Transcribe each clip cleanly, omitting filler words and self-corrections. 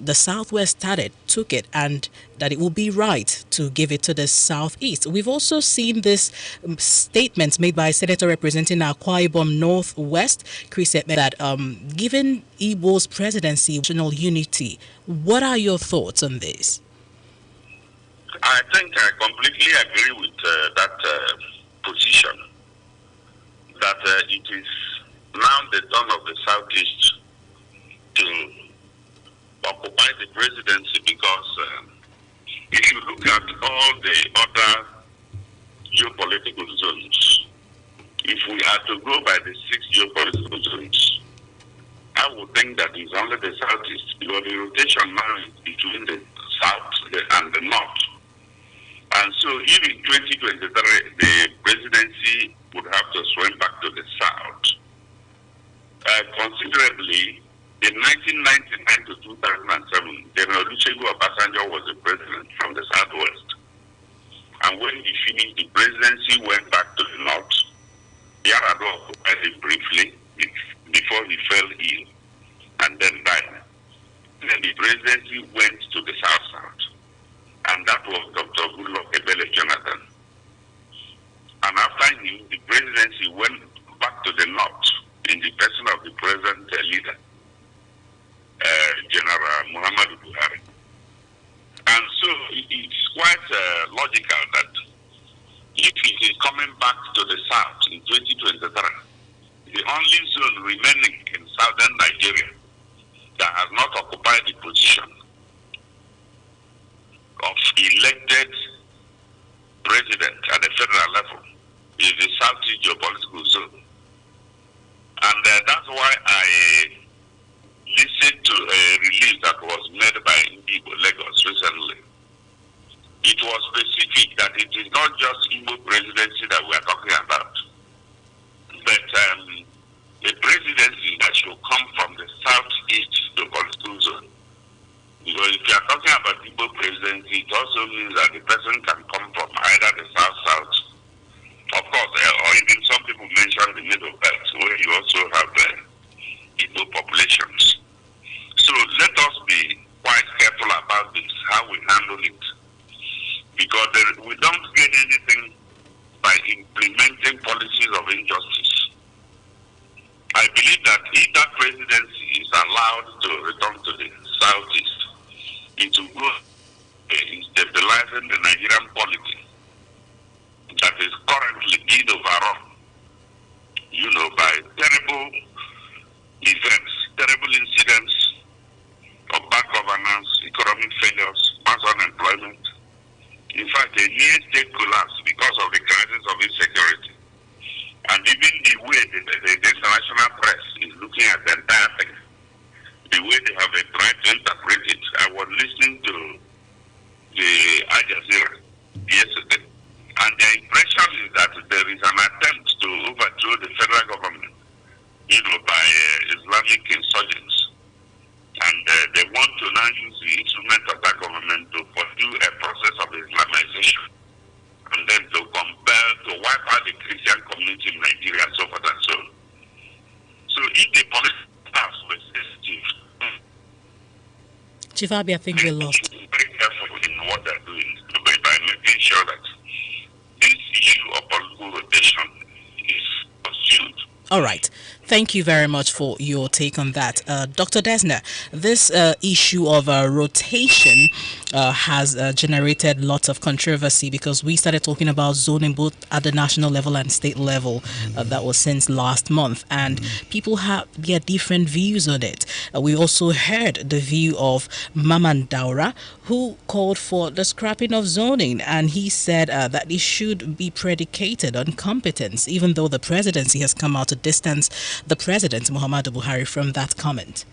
the Southwest took it, and that it would be right to give it to the Southeast. We've also seen this statements made by Senator representing Akwa Ibom Northwest, Chris Ekpe, that given Igbo's presidency, national unity. What are your thoughts on this? I think I completely agree with that position, that it is now the turn of the Southeast to occupy the presidency, because if you look at all the other geopolitical zones, if we are to go by the 6 geopolitical zones, I would think that it's only the Southeast, because the rotation now is between the South and the North. And so if in 2023 the presidency would have to swing back to the South, considerably, in 1999 to 2007, General Olusegun Obasanjo was the president from the Southwest. And when he finished the presidency, went back to the North. Yar'Adua occupied it briefly before he fell ill and then died. Then the presidency went to the South, and that was Dr. Goodluck Ebele Jonathan. And after him, the presidency went back to the North in the person of the present leader, General Muhammadu Buhari. And so it's quite logical that if it is coming back to the South in 2023, the only zone remaining in southern Nigeria that has not occupied the position of elected president at the federal level is the Southeast geopolitical zone. And that's why I listened to a release that was made by Igbo Lagos recently. It was specific that it is not just Igbo presidency that we are talking about, but a presidency that should come from the Southeast geopolitical zone. Because if you are talking about Igbo presidency, it also means that the person can come from either the South, of course, or even some people mention the Middle Belt, where you also have Igbo populations. So let us be quite careful about this, how we handle it. Because we don't gain anything by implementing policies of injustice. I believe that if that presidency is allowed to return to the Southeast, it will go in stabilizing the Nigerian polity that is currently being overrun, by terrible events, terrible incidents of bad governance, economic failures, mass unemployment. In fact, a near state collapse because of the crisis of insecurity. And even the way the international press is looking at the entire thing, the way they have tried to interpret it. I was listening to the Al Jazeera yesterday, and the impression is that there is an attempt to overthrow the federal government, by Islamic insurgents. And they want to now use the instrument of that government to pursue a process of Islamization, and then to compel, to wipe out the Christian community in Nigeria, and so forth and so on. So if the politics were sensitive, Chief Abi, I think we lost. be very careful in what they're doing by making sure that this issue of political rotation is pursued. All right. Thank you very much for your take on that. Dr. Desner, this issue of rotation has generated lots of controversy, because we started talking about zoning both at the national level and state level. That was since last month, and people have their different views on it. We also heard the view of Maman Daura, who called for the scrapping of zoning, and he said that it should be predicated on competence, even though the presidency has come out to distance the president, Muhammadu Buhari, from that comment.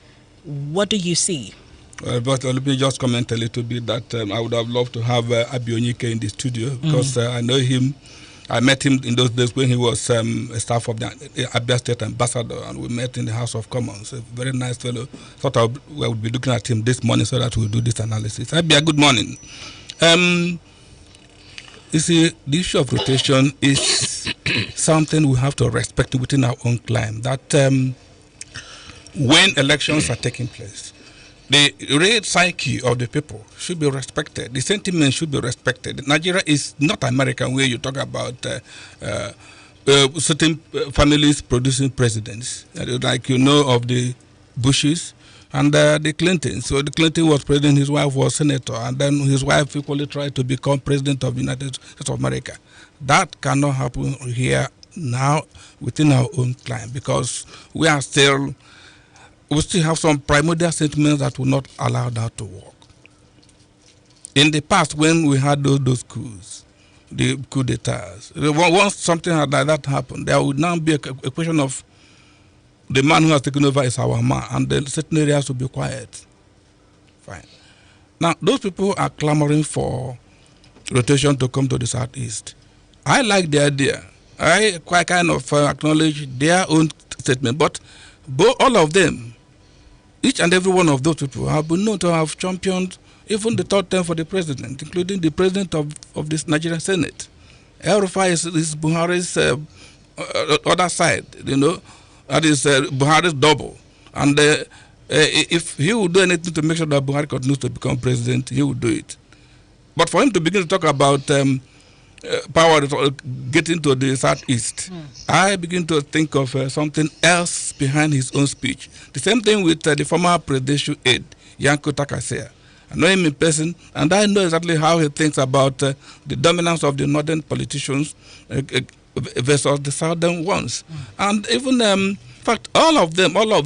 What do you see? But let me just comment a little bit that I would have loved to have Abi Onyike in the studio, because I know him. I met him in those days when he was a staff of the Abia State Ambassador, and we met in the House of Commons. A very nice fellow. Thought I would be looking at him this morning so that we'll do this analysis. Abia, good morning. You see, the issue of rotation is something we have to respect within our own climate. That when elections are taking place, the real psyche of the people should be respected. The sentiment should be respected. Nigeria is not America, where you talk about certain families producing presidents, like you know of the Bushes and the Clintons. So the Clinton was president, his wife was senator, and then his wife equally tried to become president of the United States of America. That cannot happen here now within our own climate, because we still have some primordial sentiments that will not allow that to work. In the past, when we had those coups, the coup d'etats, once something like that happened, there would now be a question of the man who has taken over is our man, and then certain areas will be quiet. Fine. Now, those people are clamoring for rotation to come to the southeast. I like the idea. I quite kind of acknowledge their own statement, but all of them, each and every one of those people have been known to have championed even the third term for the president, including the president of this Nigerian Senate. El-Rufai is Buhari's other side, that is Buhari's double. And if he would do anything to make sure that Buhari continues to become president, he would do it. But for him to begin to talk about power getting to the southeast, I begin to think of something else behind his own speech. The same thing with the former presidential aide, Yanko Takasea. I know him in person, and I know exactly how he thinks about the dominance of the northern politicians versus the southern ones. And even, in fact, all of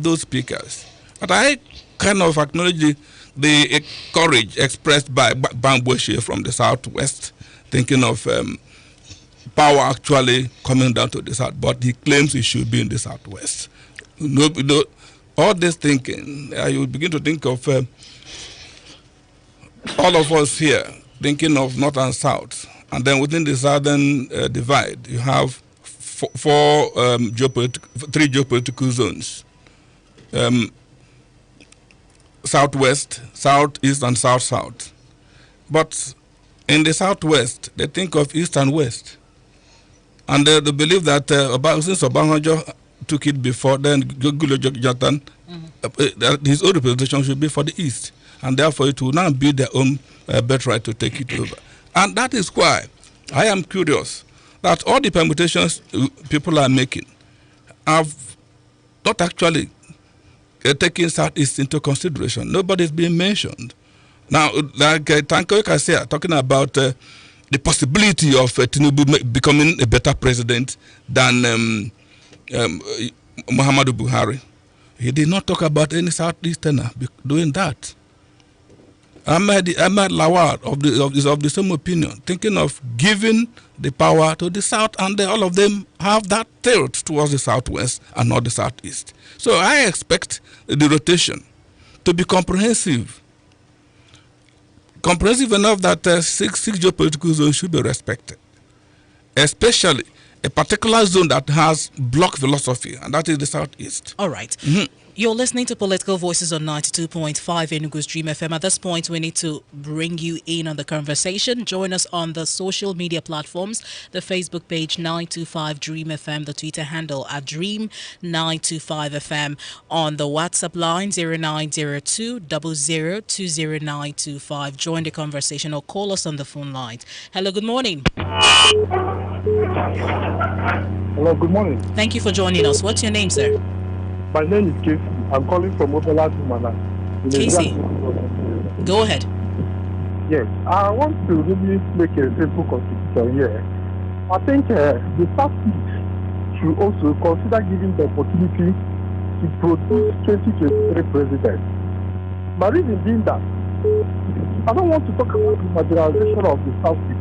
those speakers. But I kind of acknowledge the courage expressed by Bamboshe from the southwest, thinking of power actually coming down to the south, but he claims it should be in the southwest. All this thinking, you begin to think of all of us here thinking of north and south, and then within the southern divide, you have three geopolitical zones: southwest, southeast, and south-south. But in the southwest, they think of east and west, and they believe that since Obasanjo took it before, then Jonathan, his own representation should be for the east, and therefore it will now be their own birthright to take it over. And that is why I am curious that all the permutations people are making have not actually taking southeast into consideration. Nobody is being mentioned. Now, like Tanko Kasia talking about the possibility of Tinubu becoming a better president than Muhammadu Buhari. He did not talk about any southeasterner doing that. Ahmed Lawal of the same opinion, thinking of giving the power to the south, and all of them have that tilt towards the southwest and not the southeast. So I expect the rotation to be comprehensive enough that six geopolitical zones should be respected, especially a particular zone that has block philosophy, and that is the southeast. All right. You're listening to Political Voices on 92.5 Enugu's Dream FM. At this point, we need to bring you in on the conversation. Join us on the social media platforms, the Facebook page 925 Dream FM, the Twitter handle at Dream 925 FM, on the WhatsApp line 0902 00200925. Join the conversation or call us on the phone lines. Hello, good morning. Hello, good morning. Thank you for joining us. What's your name, sir? My name is Casey. I'm calling from Obola Dumana. Casey, go ahead. Yes, I want to really make a simple contribution here. I think the Southeast should also consider giving the opportunity to produce 2023 presidents. My reason being that I don't want to talk about the marginalization of the Southeast.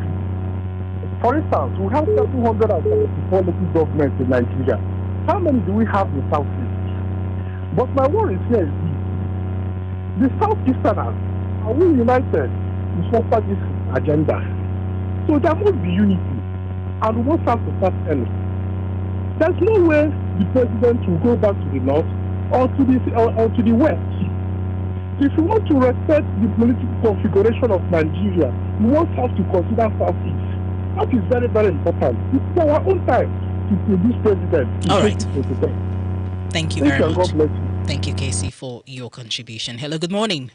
For instance, we have 774 local governments in Nigeria. How many do we have in the Southeast? But my worry here is this: the Southeasterners, are we united to foster this agenda? So there must be unity, and we must have to start early. There's no way the president will go back to the north or to the west. If we want to respect the political configuration of Nigeria, we must have to consider Southeast. That is very, very important. It's our own time to produce president. All right. Thank you very much. God bless you. Thank you, Casey, for your contribution. Hello, good morning.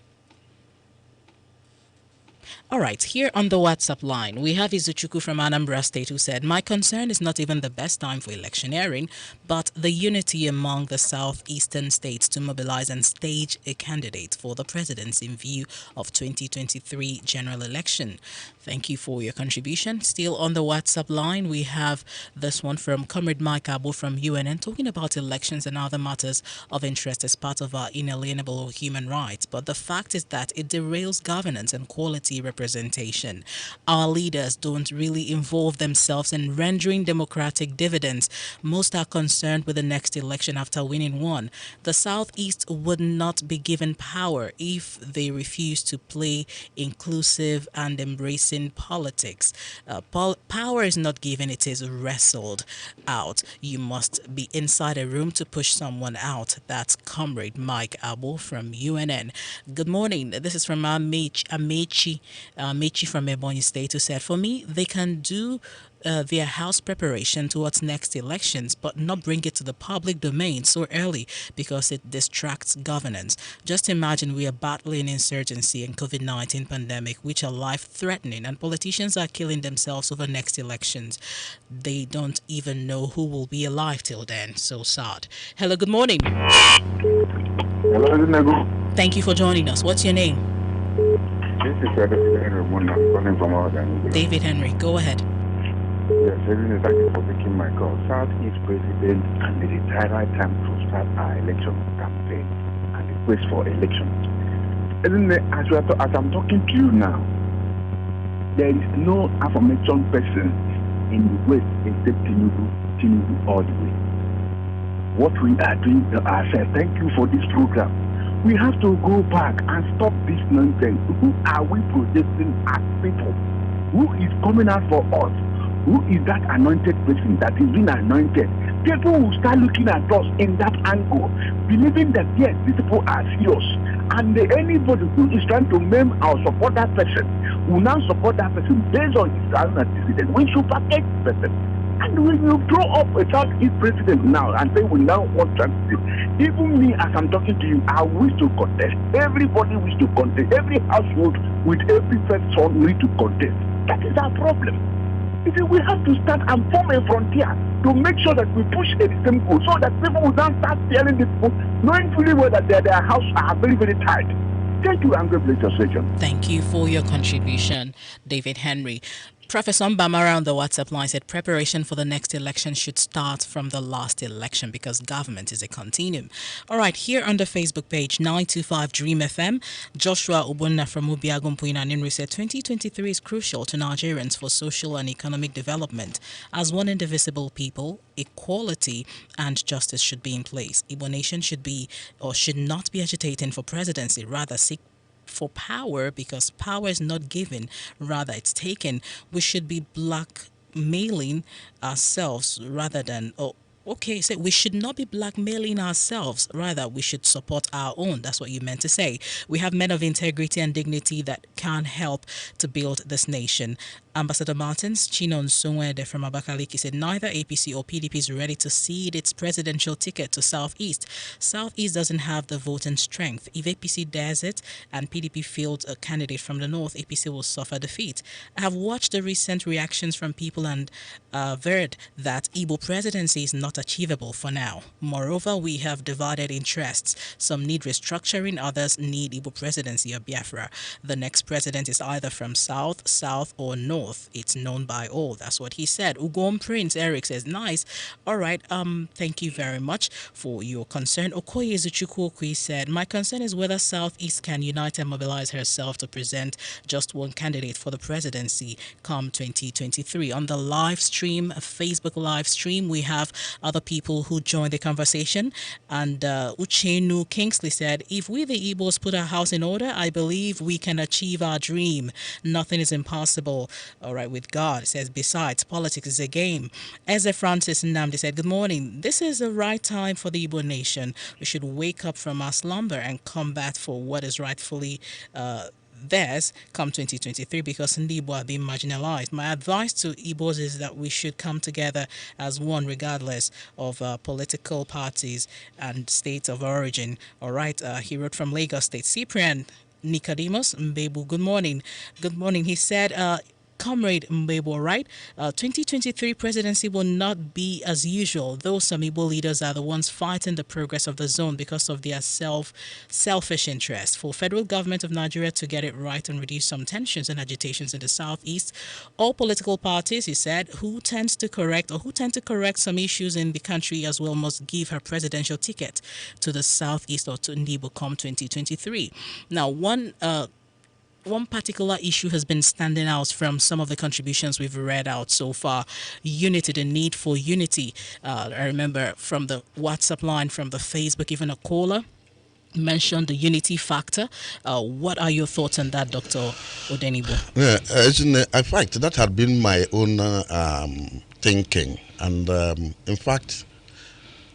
All right, here on the WhatsApp line, we have Izuchuku from Anambra State who said, my concern is not even the best time for electioneering, but the unity among the southeastern states to mobilize and stage a candidate for the presidency in view of 2023 general election. Thank you for your contribution. Still on the WhatsApp line, we have this one from Comrade Mike Abu from UNN talking about elections and other matters of interest as part of our inalienable human rights. But the fact is that it derails governance and quality representation. Our leaders don't really involve themselves in rendering democratic dividends. Most are concerned with the next election after winning one. The Southeast would not be given power if they refuse to play inclusive and embracing politics. Power is not given, it is wrestled out. You must be inside a room to push someone out. That's Comrade Mike Abo from UNN. Good morning. This is from Amechi from Ebonyi State, who said, for me, they can do their house preparation towards next elections, but not bring it to the public domain so early because it distracts governance. Just imagine we are battling insurgency and COVID-19 pandemic, which are life-threatening, and politicians are killing themselves over next elections. They don't even know who will be alive till then. So sad. Hello, good morning. Hello, Thank you for joining us. What's your name? this is David Henry Muna, calling from Oregon. David Henry, go ahead. Yes, thank you for taking my call. Southeast President and it is the right time to start our election campaign and request for elections. Isn't it, as I'm talking to you now, there is no affirmation person in the West except Tinubu all the way. What we are doing ourselves, thank you for this program. We have to go back and stop this nonsense. Who are we projecting as people? Who is coming out for us? Who is that anointed person that is being anointed? People will start looking at us in that angle, believing that yes, these people are serious. And anybody who is trying to maim or support that person will now support that person based on his antecedent. We should protect the person. And we will throw up a Southeast president now and say we now want transition. Even me, as I'm talking to you, I wish to contest. Everybody wish to contest. Every household with every first son need to contest. That is our problem. You see, we have to start and form a frontier to make sure that we push a same goal so that people will not start telling the people, knowing fully well that their house are very, very tight. Thank you, and God bless your session. Thank you for your contribution, David Henry. Professor Mbamara on the WhatsApp line said preparation for the next election should start from the last election because government is a continuum. All right, here on the Facebook page, 925 Dream FM, Joshua Ubunna from Ubiagumpuina Ninri said 2023 is crucial to Nigerians for social and economic development. As one indivisible people, equality and justice should be in place. Igbo nation should be or should not be agitating for presidency, rather seek for power because power is not given, rather it's taken. We should be blackmailing ourselves rather than okay, so we should not be blackmailing ourselves. Rather, we should support our own. That's what you meant to say. We have men of integrity and dignity that can help to build this nation. Ambassador Martins, Chinon Sungwede from Abakaliki said neither APC or PDP is ready to cede its presidential ticket to Southeast. Southeast doesn't have the voting strength. If APC dares it and PDP fields a candidate from the North, APC will suffer defeat. I have watched the recent reactions from people and averred that Igbo presidency is not achievable for now. Moreover, we have divided interests. Some need restructuring, others need Igbo presidency or Biafra. The next president is either from South, or North. It's known by all. That's what he said. Ugom Prince Eric says, nice. All right. Thank you very much for your concern. Okoye Zuchukwu said, my concern is whether Southeast can unite and mobilize herself to present just one candidate for the presidency come 2023. On the live stream, Facebook live stream, we have other people who joined the conversation. And Uchenu Kingsley said, if we the Igbos put our house in order, I believe we can achieve our dream. Nothing is impossible. All right, with God. It says, besides, politics is a game. Ezra Francis Nnamdi said, good morning. This is the right time for the Igbo nation. We should wake up from our slumber and combat for what is rightfully theirs come 2023 because the Igbo are being marginalized. My advice to Igbos is that we should come together as one regardless of political parties and states of origin. All right, he wrote from Lagos State. Cyprian Nicodemus Mbebu, good morning. Good morning. He said, Comrade Mbebo, right? 2023 presidency will not be as usual, though some Igbo leaders are the ones fighting the progress of the zone because of their selfish interest. For federal government of Nigeria to get it right and reduce some tensions and agitations in the southeast, all political parties, he said, who tend to correct some issues in the country as well must give her presidential ticket to the southeast or to Ndibo come 2023. Now, one particular issue has been standing out from some of the contributions we've read out so far. Unity, the need for unity. I remember from the WhatsApp line, from the Facebook, even a caller mentioned the unity factor. What are your thoughts on that, Dr. Odenibo? Yeah, in fact, that had been my own thinking. And in fact,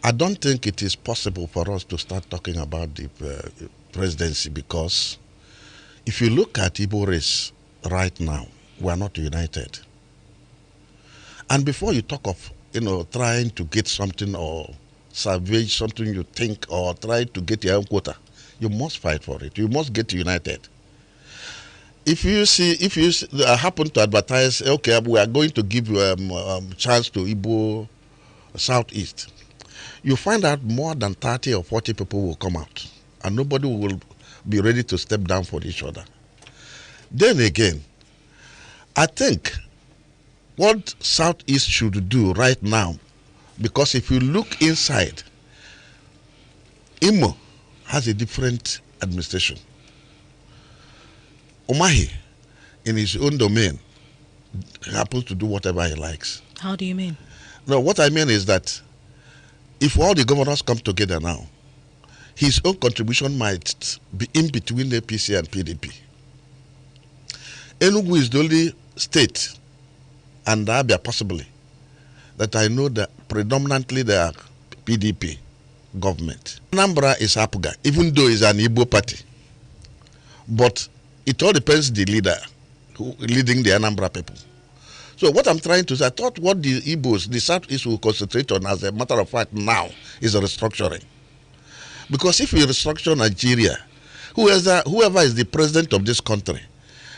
I don't think it is possible for us to start talking about the presidency because if you look at Igbo race right now, we are not united. And before you talk of, trying to get something or salvage something you think or try to get your own quota, you must fight for it. You must get united. If you happen to advertise, okay, we are going to give you chance to Igbo Southeast, you find out more than 30 or 40 people will come out, and nobody will be ready to step down for each other. Then again, I think what Southeast should do right now, because if you look inside, Imo has a different administration. Omahi, in his own domain, happens to do whatever he likes. How do you mean? No, what I mean is that if all the governors come together now, his own contribution might be in between APC and PDP. Enugu is the only state, and Abia possibly, that I know that predominantly they are PDP government. Anambra is Apuga, even though it's an Igbo party. But it all depends the leader who leading the Anambra people. So what I'm trying to say, I thought what the Igbos, the Southeast will concentrate on as a matter of fact now is a restructuring. Because if we restructure Nigeria, whoever is the president of this country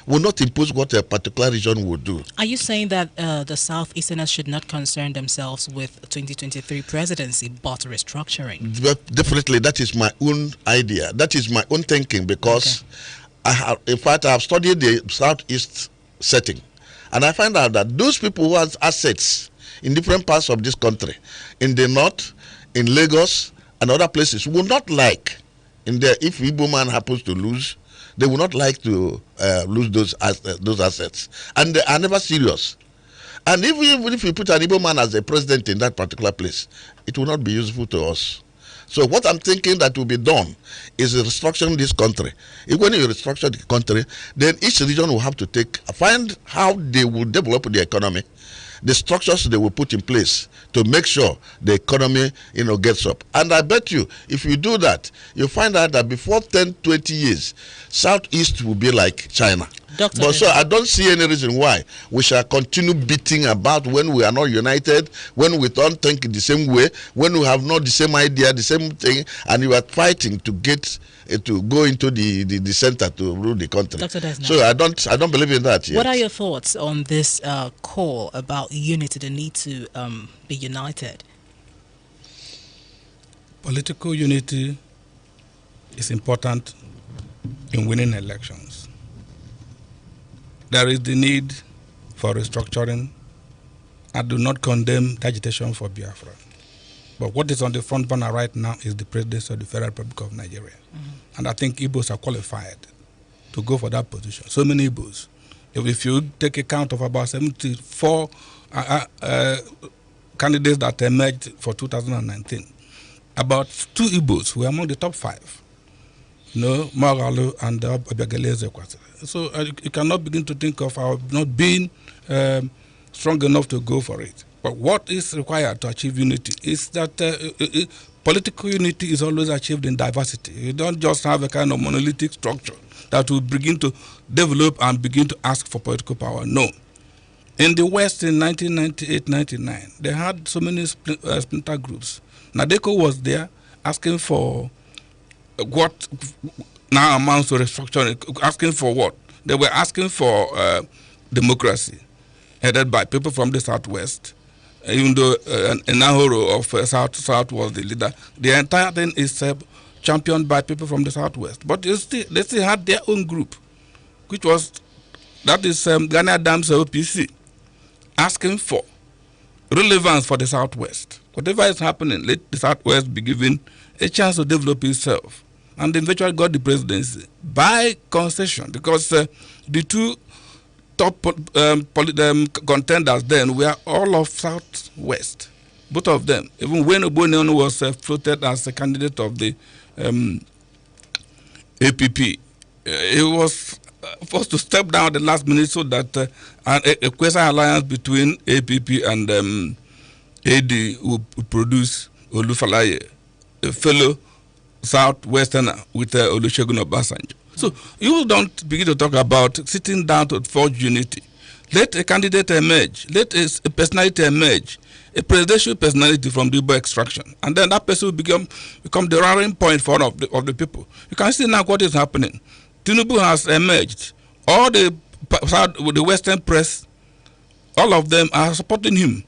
will not impose what a particular region would do. Are you saying that the Southeasterners should not concern themselves with 2023 presidency but restructuring? Definitely, that is my own idea. That is my own thinking because I have studied the Southeast setting, and I find out that those people who have assets in different parts of this country, in the north, in Lagos, and other places, will not like, if Igbo man happens to lose, they will not like to lose those assets. And they are never serious. And even if you put an Igbo man as a president in that particular place, it will not be useful to us. So what I'm thinking that will be done is restructuring this country. When you restructure the country, then each region will have to find how they will develop the economy, the structures they will put in place to make sure the economy, gets up. And I bet you, if you do that, you find out that before 10, 20 years, Southeast will be like China. So I don't see any reason why we shall continue beating about when we are not united, when we don't think the same way, when we have not the same idea, the same thing, and you are fighting to get to go into the center to rule the country. So I don't believe in that yet. What are your thoughts on this call about unity, the need to be united? Political unity is important in winning elections. There is the need for restructuring. I do not condemn the agitation for Biafra. But what is on the front burner right now is the presidency of the Federal Republic of Nigeria. And I think Igbos are qualified to go for that position. So many Igbos. If you take account of about 74 candidates that emerged for 2019, about 2 Igbos were among the top 5. Magalu and Obiagaleze. So you cannot begin to think of our not being strong enough to go for it. But what is required to achieve unity is that political unity is always achieved in diversity. You don't just have a kind of monolithic structure that will begin to develop and begin to ask for political power. No. In the West in 1998-99, they had so many splinter groups. Nadeko was there asking for what now amounts to restructuring, asking for what? They were asking for democracy, headed by people from the Southwest. Even though Nahoro of South was the leader, the entire thing is championed by people from the Southwest. But they still had their own group, which was, that is Ghana Adams OPC, asking for relevance for the Southwest. Whatever is happening, let the Southwest be given a chance to develop itself. And they eventually got the presidency by concession, because the two top contenders then were all of Southwest, both of them. Even when Obonion was floated as a candidate of the APP, he was forced to step down at the last minute so that a quasi-alliance between APP and AD would produce Olufalaye, a fellow Southwesterner with Olusegun Obasanjo. So you don't begin to talk about sitting down to forge unity. Let a candidate emerge. Let a personality emerge, a presidential personality from the Igbo extraction, and then that person will become the rallying point for all of the people. You can see now what is happening. Tinubu has emerged. All the Western press, all of them are supporting him.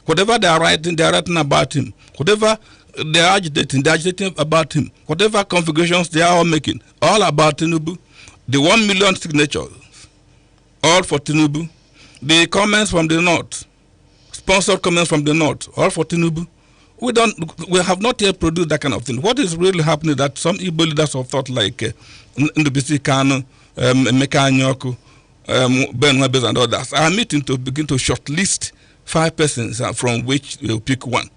Whatever they are writing about him. Whatever they are agitating about him. Whatever configurations they are all making, all about Tinubu. The 1 million signatures, all for Tinubu. The comments from the North, sponsored comments from the North, all for Tinubu. We have not yet produced that kind of thing. What is really happening is that some Igbo leaders of thought like Ndubisi Kanu, Emeka Anyoku, Ben Webes and others are meeting to begin to shortlist 5 persons from which they will pick one.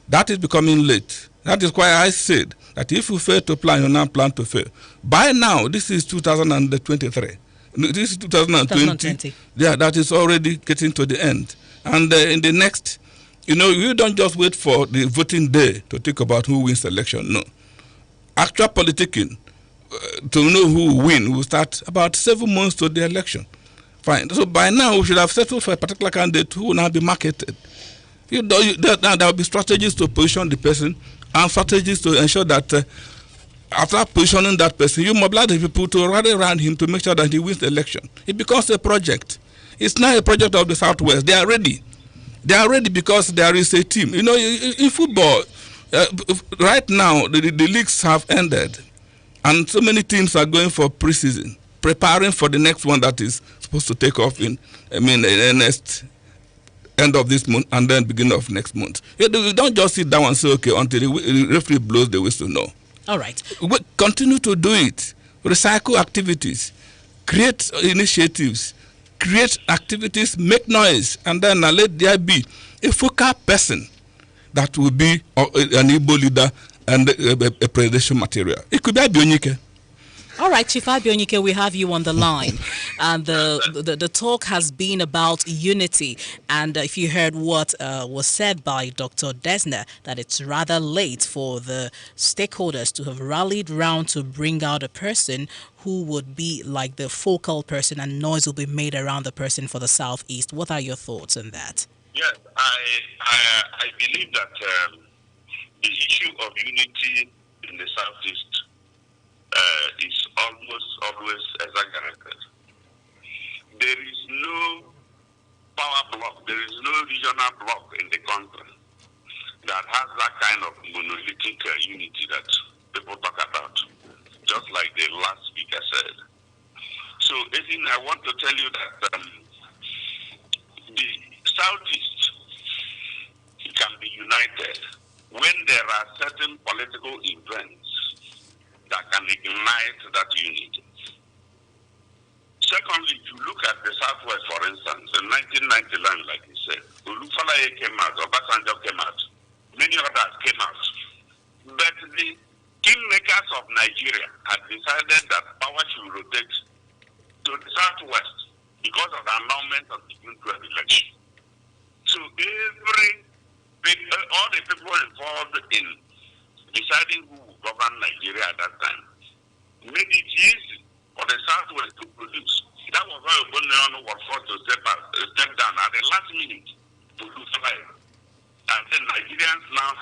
That is becoming late. That is why I said that if you fail to plan, you now plan to fail. By now, this is 2023. This is 2020. Yeah, that is already getting to the end. And in the next, you don't just wait for the voting day to think about who wins the election. No. Actual politicking, to know who will win, will start about 7 months to the election. Fine. So by now, we should have settled for a particular candidate who will now be marketed. There will be strategies to position the person and strategies to ensure that after positioning that person, you mobilize the people to rally around him to make sure that he wins the election. It becomes a project. It's not a project of the Southwest. They are ready. They are ready because there is a team. In football, right now, the leagues have ended. And so many teams are going for preseason, preparing for the next one that is supposed to take off in next end of this month and then beginning of next month. You don't just sit down and say, okay, until the referee blows the whistle. No. All right. We continue to do it. Recycle activities, create initiatives, create activities, make noise, and then let there be a focal person that will be an Igbo leader and a presidential material. It could be Abionike. All right, Chief Abionike, we have you on the line. And the talk has been about unity. And if you heard what was said by Dr. Desner, that it's rather late for the stakeholders to have rallied round to bring out a person who would be like the focal person, and noise will be made around the person for the Southeast. What are your thoughts on that? Yes, I believe that the issue of unity in the Southeast is almost always exaggerated. There is no power block, there is no regional block in the country that has that kind of monolithic unity that people talk about, just like the last speaker said. So, Edin, I want to tell you that the Southeast can be united when there are certain political events that can ignite that unity. Secondly, if you look at the Southwest, for instance, in 1999, like you said, Olufalaye came out, Obasanjo came out, many others came out. But the kingmakers of Nigeria had decided that power should rotate to the Southwest because of the annulment of the June 12 election. So all the people involved in deciding who will govern Nigeria at that time made it easy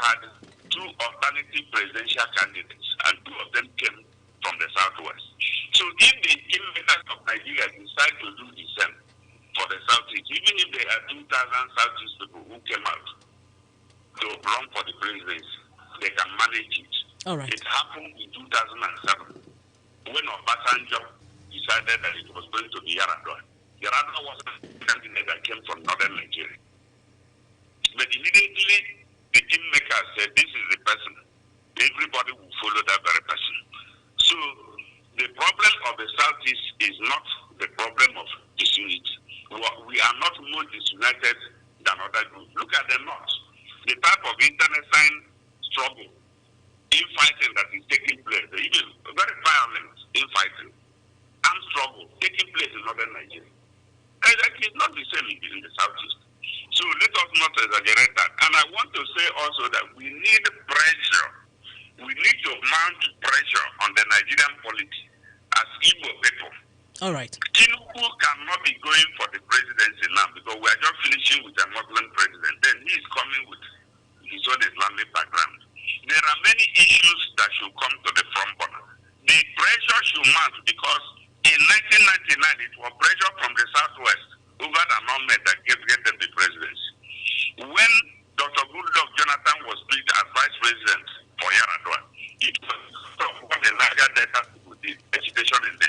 had two alternative presidential candidates, and two of them came from the Southwest. So if the kingmakers of Nigeria decide to do the same for the Southeast, even if there are 2,000 Southeast people who came out to run for the presidency, they can manage it. All right. It happened in 2007 when Obasanjo decided that it was going to be Yaradua. Yaradua was a candidate that came from northern Nigeria. But immediately, the kingmakers said, this is the person. Everybody will follow that very person. So, the problem of the Southeast is not the problem of disunity. We are not more disunited than other groups. Look at the North. The type of internecine struggle, infighting that is taking place, even very violent infighting and struggle taking place in northern Nigeria. And that is not the same in the Southeast. So let us not exaggerate that. And I want to say also that we need pressure. We need to mount pressure on the Nigerian polity as Igbo people. All right. Tinubu cannot be going for the presidency now because we are just finishing with a Muslim president. Then he is coming with his own Islamic background. There are many issues that should come to the front burner. The pressure should mount because in 1999 it was pressure from the Southwest over the amendment that gave them the presidency. When Dr. Goodluck Jonathan was picked as vice president for Yaradua, it was what the Niger Delta people did, education in the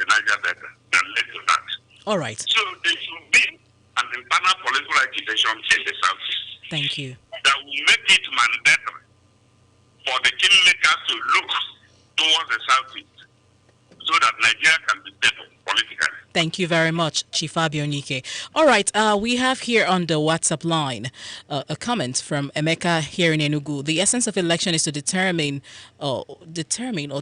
Niger Delta, that led to that. All right. So there should be an internal political agitation in the Southeast. Thank you. That will make it mandatory for the kingmakers to look towards the Southeast so that Nigeria can be stable politically. Thank you very much, Chief Abionike. All right, we have here on the WhatsApp line a comment from Emeka here in Enugu. The essence of election is to determine or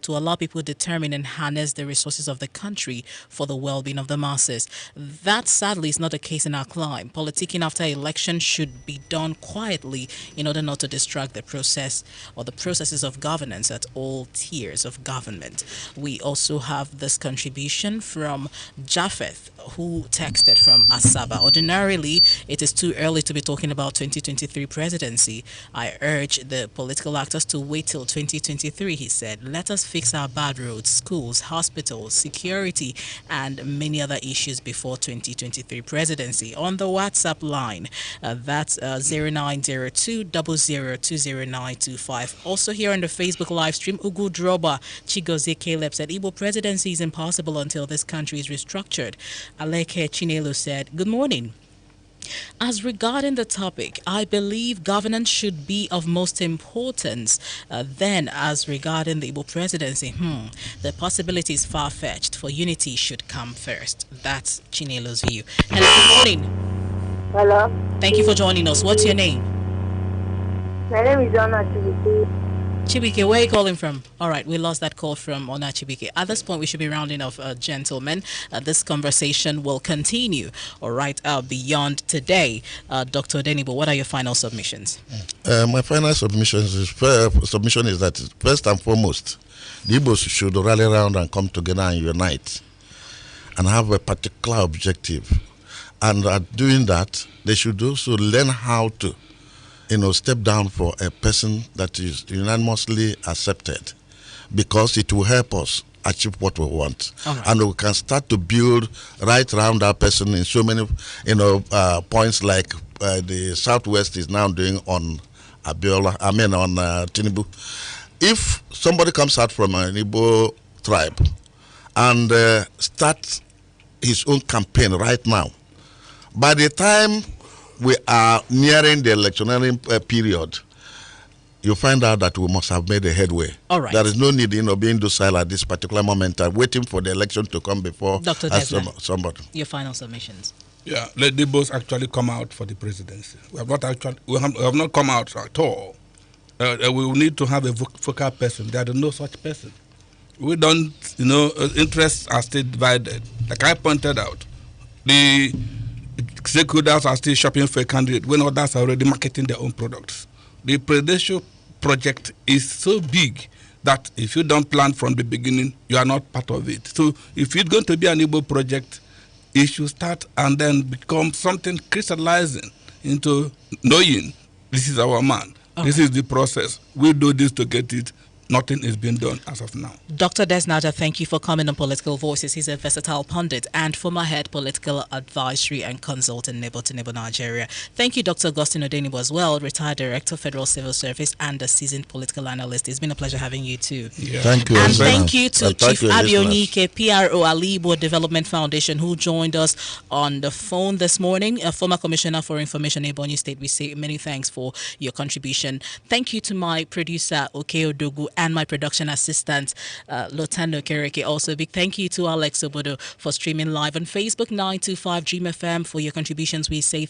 to allow people to determine and harness the resources of the country for the well-being of the masses. That sadly is not the case in our climate. Politicking after election should be done quietly in order not to distract the process or the processes of governance at all tiers of government. We also have this contribution from Japheth, who texted from Asaba. Ordinarily, it is too early to be talking about 2023 presidency. I urge the political actors to wait till 2023, he said. Let us fix our bad roads, schools, hospitals, security, and many other issues before 2023 presidency. On the WhatsApp line, that's 0902 00200925. Also here on the Facebook live stream, Ugu Droba Chigozie Caleb said, Igbo presidency is impossible until this country is restructured. Aleke Chinelo said, good morning. As regarding the topic, I believe governance should be of most importance. Then, as regarding the Igbo presidency, the possibility is far-fetched. For unity should come first. That's Chinelo's view. Hello, good morning. Hello. Thank you for joining us. What's your name? My name is Anna Chibike. Chibike, where are you calling from? All right, we lost that call from Ona Chibike. At this point, we should be rounding off, gentlemen. This conversation will continue, all right, beyond today. Dr. Denibo, what are your final submissions? My final submission is that, first and foremost, the Igbos should rally around and come together and unite and have a particular objective. And at doing that, they should also learn how to step down for a person that is unanimously accepted, because it will help us achieve what we want. Right. And we can start to build right around that person in so many, points like the Southwest is now doing on Tinubu. If somebody comes out from an Igbo tribe and starts his own campaign right now, by the time we are nearing the electioneering period, you find out that we must have made a headway. All right. There is no need, being docile at this particular moment and waiting for the election to come before Dr. somebody. Your final submissions. Yeah, let the both actually come out for the presidency. We have not come out at all. We will need to have a focal person. There is no such person. We don't, interests are still divided. Like I pointed out, the stakeholders are still shopping for a candidate when others are already marketing their own products. The presidential project is so big that if you don't plan from the beginning, you are not part of it. So if it's going to be an Igbo project, it should start and then become something crystallizing into knowing this is our man. This is the process. We do this to get it. Nothing is being done as of now. Dr. Desnaja, thank you for coming on Political Voices. He's a versatile pundit and former head political advisory and consultant neighbor to neighbor Nigeria. Thank you, Dr. Augustine Odenibo as well, retired director, Federal Civil Service, and a seasoned political analyst. It's been a pleasure having you too. Yeah. Thank you. And listeners. thank you to Thank Chief you, listeners. Abionyike, PRO Alibo Development Foundation, who joined us on the phone this morning. A former commissioner for information in Ebonyi State. We say many thanks for your contribution. Thank you to my producer, Oke Odogu, and my production assistant, Lotando Kereke. Also, a big thank you to Alex Obodo for streaming live on Facebook 925 Dream FM. For your contributions, we say